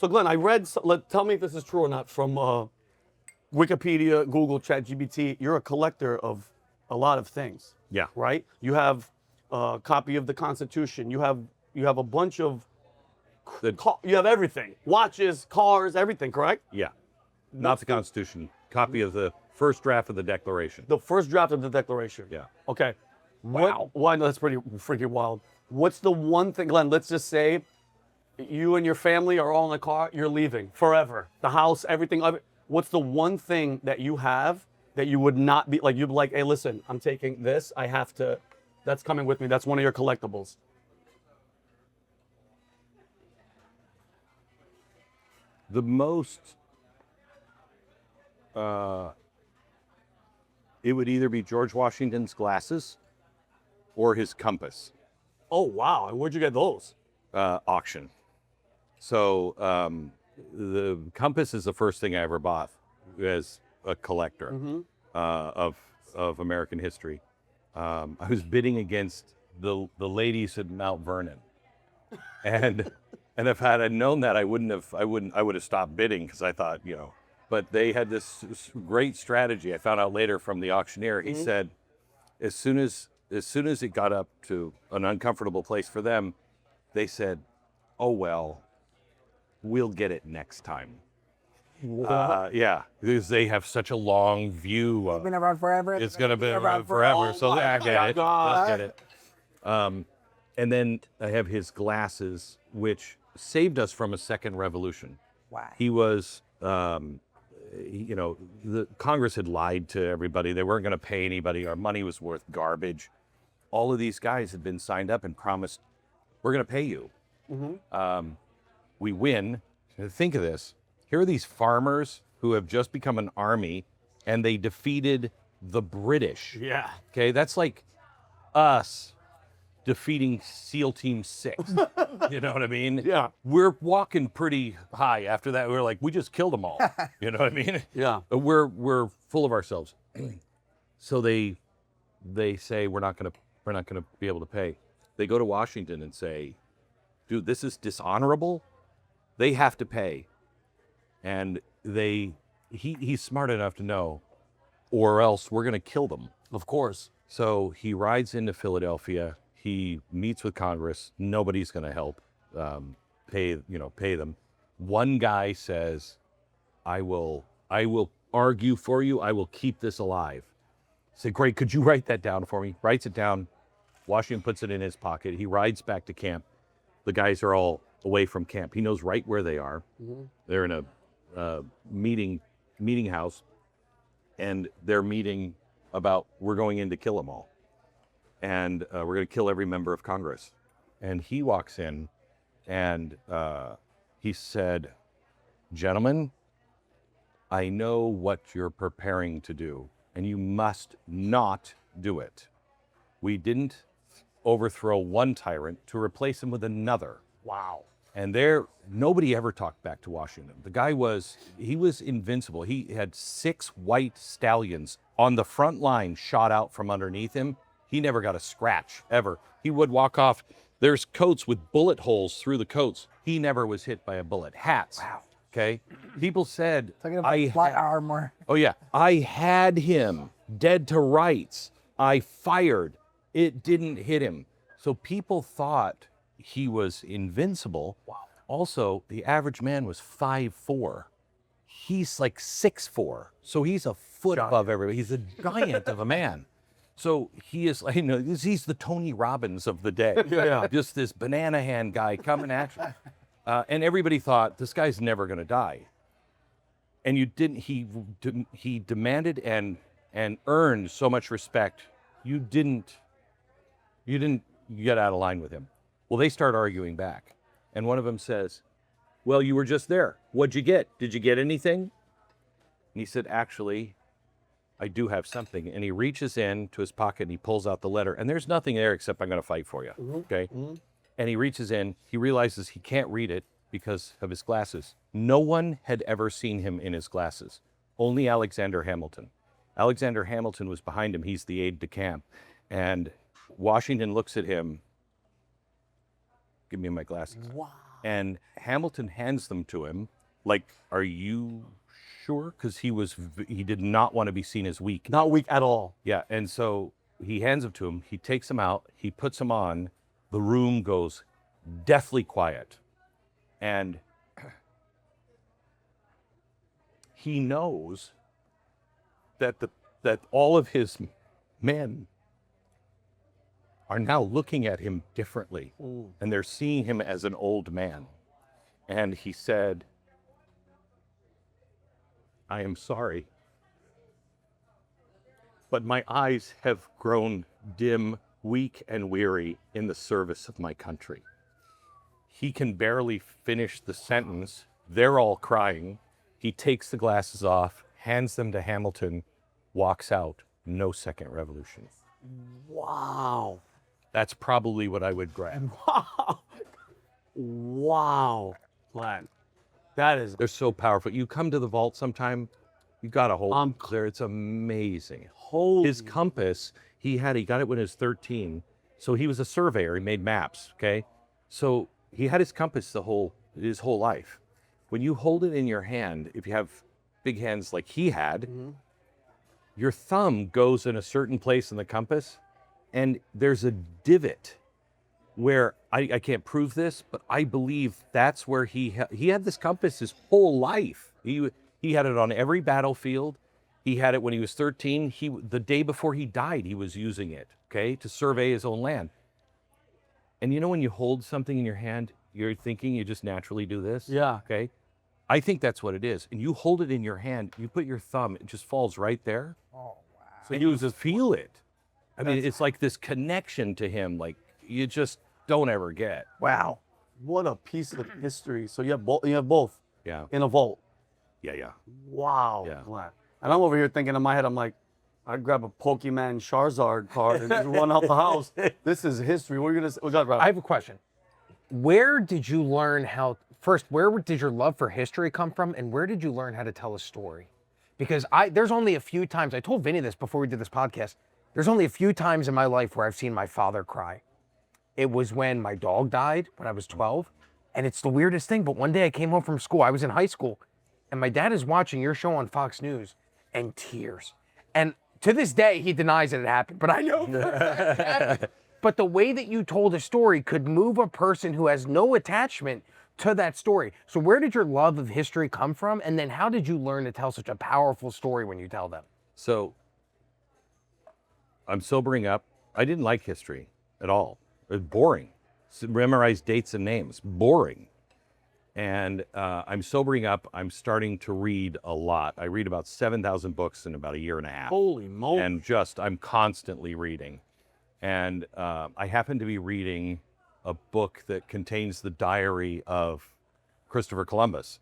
So Glenn, I read, tell me if this is true or not, from Wikipedia, Google, ChatGPT. You're a collector of a lot of things. Yeah. Right? You have a copy of the Constitution. You have a bunch of, you have everything. Watches, cars, everything, correct? Yeah. Not the Constitution. Copy of the first draft of the Declaration. The first draft of the Declaration. Yeah. Okay. Wow. Why? No, that's pretty freaking wild. What's the one thing, Glenn, let's just say you and your family are all in the car, you're leaving forever. The house, everything. What's the one thing that you have that you would not be, like, you'd be like, hey, listen, I'm taking this. I have to, that's coming with me. That's one of your collectibles. The most, it would either be George Washington's glasses or his compass. Oh, wow. And where'd you get those? Auction. So the compass is the first thing I ever bought as a collector of American history. I was bidding against the ladies at Mount Vernon, and if had I known that, I would have stopped bidding, because I thought, you know. But they had this great strategy. I found out later from the auctioneer. He said, as soon as it got up to an uncomfortable place for them, they said, oh, well, we'll get it next time. Yeah, because they have such a long view. It's been around forever. It's going to be around forever. So I get it. Let's get it. And then I have his glasses, which saved us from a second revolution. Wow. He was, you know, the Congress had lied to everybody. They weren't going to pay anybody. Our money was worth garbage. All of these guys had been signed up and promised, we're going to pay you. We win. Think of this. Here are these farmers who have just become an army, and they defeated the British. Yeah. Okay, that's like us defeating SEAL Team 6. You know what I mean? Yeah. We're walking pretty high after that. We're like, we just killed them all. You know what I mean? Yeah. We're full of ourselves. So they say we're not gonna be able to pay. They go to Washington and say, dude, this is dishonorable. They have to pay. And he's smart enough to know, or else we're gonna kill them. Of course. So he rides into Philadelphia. He meets with Congress. Nobody's going to help pay them. One guy says, I will argue for you. I will keep this alive. I say, great, could you write that down for me? Writes it down. Washington puts it in his pocket. He rides back to camp. The guys are all away from camp. He knows right where they are. They're in a meeting house, and they're meeting about, we're going in to kill them all. And we're going to kill every member of Congress. And he walks in, and he said, gentlemen, I know what you're preparing to do, and you must not do it. We didn't overthrow one tyrant to replace him with another. Wow. And nobody ever talked back to Washington. The guy was invincible. He had 6 white stallions on the front line shot out from underneath him. He never got a scratch, ever. He would walk off. There's coats with bullet holes through the coats. He never was hit by a bullet. Hats. Wow. Okay? People said, Talking about plot armor. Oh, yeah. I had him dead to rights. I fired. It didn't hit him. So people thought he was invincible. Wow. Also, the average man was 5'4". He's like 6'4". So he's a foot above everybody. He's a giant of a man. So he is, you know, he's the Tony Robbins of the day. Yeah. Just this banana hand guy coming at you. And everybody thought, this guy's never going to die. And he demanded and earned so much respect. You didn't get out of line with him. Well, they start arguing back. And one of them says, well, you were just there. What'd you get? Did you get anything? And he said, actually, I do have something. And he reaches in to his pocket and he pulls out the letter. And there's nothing there except I'm going to fight for you. Okay? And he reaches in. He realizes he can't read it because of his glasses. No one had ever seen him in his glasses. Only Alexander Hamilton. Alexander Hamilton was behind him. He's the aide-de-camp. And Washington looks at him. Give me my glasses. Wow. And Hamilton hands them to him. Like, are you sure? Because he did not want to be seen as weak. Not weak at all. Yeah, and so he hands them to him. He takes them out. He puts them on. The room goes deathly quiet. And he knows that all of his men are now looking at him differently. And they're seeing him as an old man. And he said, I am sorry, but my eyes have grown dim, weak, and weary in the service of my country. He can barely finish the sentence. They're all crying. He takes the glasses off, hands them to Hamilton, walks out. No second revolution. Wow. That's probably what I would grab. Wow. Wow. Glenn. That is. They're so powerful. You come to the vault sometime, you got to hold I'm there. It's amazing. Holy. His compass, he got it when he was 13. So he was a surveyor. He made maps, okay? So he had his compass his whole life. When you hold it in your hand, if you have big hands like he had, your thumb goes in a certain place in the compass, and there's a divot where I can't prove this, but I believe that's where he had this compass his whole life. He had it on every battlefield. He had it when he was 13. The day before he died, he was using it, okay, to survey his own land. And you know when you hold something in your hand, you're thinking you just naturally do this? Yeah. Okay? I think that's what it is. And you hold it in your hand, you put your thumb, it just falls right there. Oh, wow. So you just feel it. I mean, it's like this connection to him, like you just don't ever get. Wow. What a piece of history. So you have both. You have both Yeah. in a vault. Yeah. Wow. Yeah. Glenn. And I'm over here thinking in my head, I'm like, I'd grab a Pokemon Charizard card and just run out the house. This is history. What are you gonna say? What's up, Rob? I have a question. Where did you learn where did your love for history come from, and where did you learn how to tell a story? Because there's only a few times, I told Vinny this before we did this podcast, there's only a few times in my life where I've seen my father cry. It was when my dog died when I was 12, and it's the weirdest thing, but one day I came home from school, I was in high school, and my dad is watching your show on Fox News, and tears. And to this day, he denies that it happened, but I know. But the way that you told a story could move a person who has no attachment to that story. So where did your love of history come from? And then how did you learn to tell such a powerful story when you tell them? So I'm sobering up. I didn't like history at all. It was boring. Memorize dates and names. Boring. And I'm sobering up. I'm starting to read a lot. I read about 7,000 books in about a year and a half. Holy moly. And I'm constantly reading. And I happen to be reading a book that contains the diary of Christopher Columbus.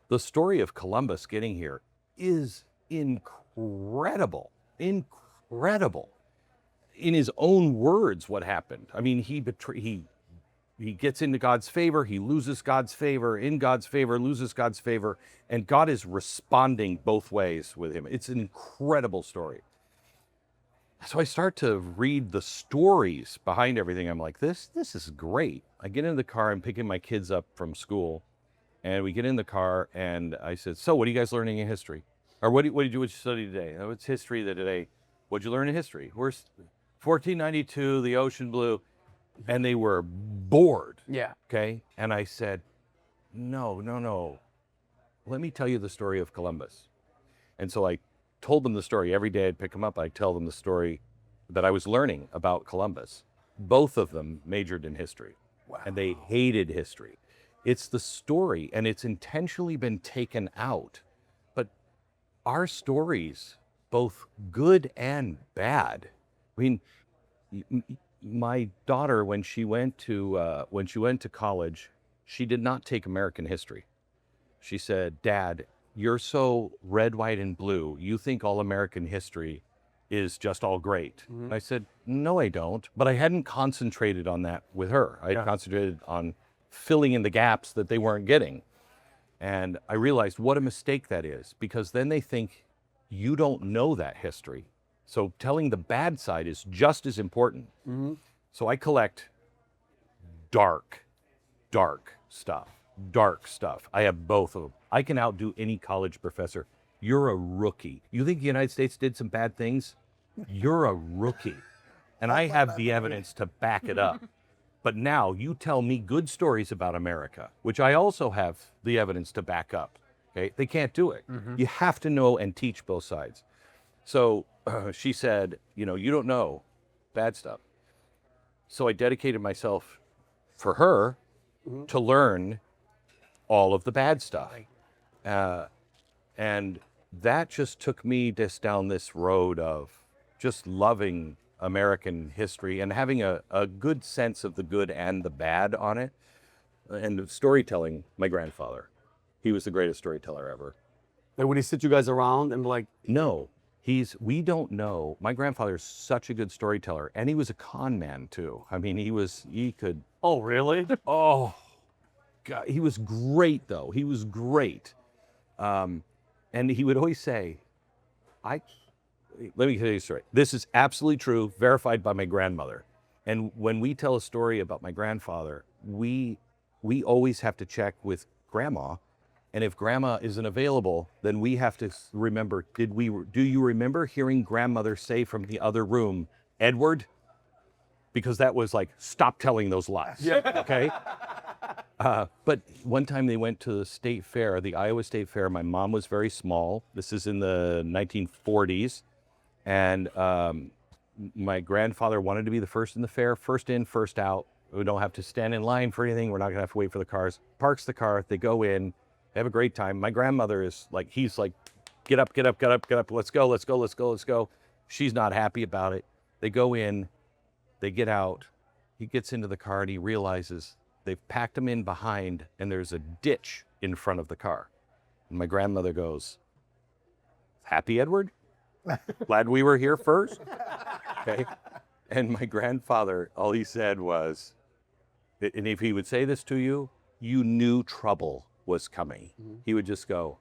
The story of Columbus getting here is incredible. Incredible. In his own words, what happened. I mean, he gets into God's favor, he loses God's favor, in God's favor, loses God's favor, and God is responding both ways with him. It's an incredible story. So I start to read the stories behind everything. I'm like, this is great. I get in the car, I'm picking my kids up from school, and we get in the car, and I said, so what are you guys learning in history? Or what did you study today? Oh, it's history today. What'd you learn in history? Where's 1492, the ocean blue, and they were bored. Yeah. Okay. And I said, no. Let me tell you the story of Columbus. And so I told them the story. Every day I'd pick them up. I'd tell them the story that I was learning about Columbus. Both of them majored in history. Wow. And they hated history. It's the story, and it's intentionally been taken out. But our stories, both good and bad. I mean, my daughter, when she went to college, she did not take American history. She said, Dad, you're so red, white, and blue. You think all American history is just all great. Mm-hmm. I said, no, I don't. But I hadn't concentrated on that with her. I had concentrated on filling in the gaps that they weren't getting. And I realized what a mistake that is, because then they think you don't know that history. So telling the bad side is just as important. Mm-hmm. So I collect dark, dark stuff. Dark stuff. I have both of them. I can outdo any college professor. You're a rookie. You think the United States did some bad things? You're a rookie. And I have the evidence to back it up. But now you tell me good stories about America, which I also have the evidence to back up. Okay? They can't do it. You have to know and teach both sides. So she said, you know, you don't know bad stuff. So I dedicated myself for her to learn all of the bad stuff. And that just took me just down this road of just loving American history and having a good sense of the good and the bad on it. And storytelling, my grandfather, he was the greatest storyteller ever. Like, would he sit you guys around and like, No, we don't know. My grandfather is such a good storyteller, and he was a con man too. I mean, he could, oh, really? oh, God, he was great though. He was great. And he would always say, let me tell you a story. This is absolutely true, verified by my grandmother. And when we tell a story about my grandfather, we always have to check with grandma. And if grandma isn't available, then we have to remember, do you remember hearing grandmother say from the other room, Edward? Because that was like, stop telling those lies, okay? But one time they went to the state fair, the Iowa State Fair. My mom was very small. This is in the 1940s. And my grandfather wanted to be the first in the fair, first in, first out. We don't have to stand in line for anything. We're not gonna have to wait for the cars. Parks the car, they go in, they have a great time. My grandmother is like, he's like, get up, get up, get up, get up, let's go, let's go, let's go, let's go. She's not happy about it. They go in, they get out. He gets into the car and he realizes they've packed him in behind and there's a ditch in front of the car. And my grandmother goes, happy, Edward? Glad we were here first? Okay. And my grandfather, all he said was, and if he would say this to you, you knew trouble was coming. He would just go,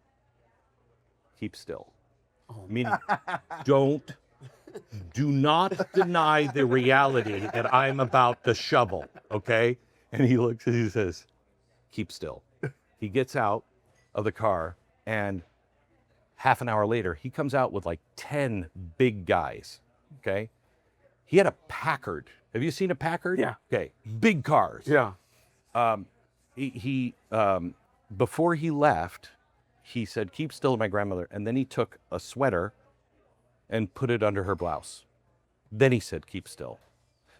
keep still. Meaning, do not deny the reality that I'm about to shovel, okay? And he looks and he says, keep still. He gets out of the car, and half an hour later, he comes out with like 10 big guys, okay? He had a Packard. Have you seen a Packard? Yeah. Okay, big cars. Yeah. Before he left, he said, keep still to my grandmother, and then he took a sweater and put it under her blouse. Then he said, keep still.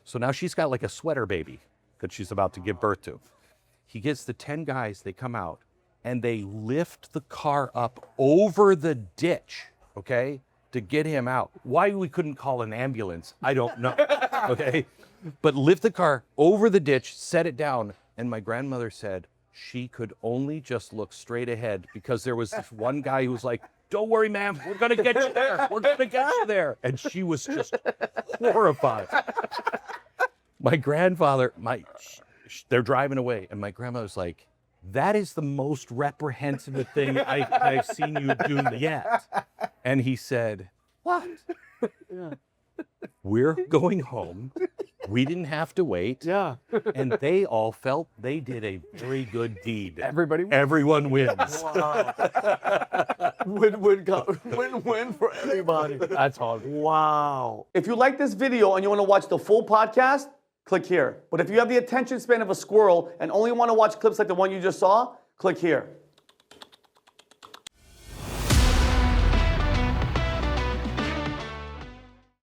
So now she's got like a sweater baby that she's about to give birth to. He gets the 10 guys, they come out, and they lift the car up over the ditch, okay, to get him out. Why we couldn't call an ambulance, I don't know, okay? But lift the car over the ditch, set it down, and my grandmother said she could only just look straight ahead because there was this one guy who was like, don't worry, ma'am, we're gonna get you there. We're gonna get you there. And she was just horrified. My grandfather, they're driving away, and my grandmother's like, that is the most reprehensible thing I've seen you do yet. And he said, what? Yeah. We're going home. We didn't have to wait. Yeah. And they all felt they did a very good deed. Everyone wins. Wow. Win-win for everybody. That's hard. Wow. If you like this video and you want to watch the full podcast, click here. But if you have the attention span of a squirrel and only want to watch clips like the one you just saw, click here.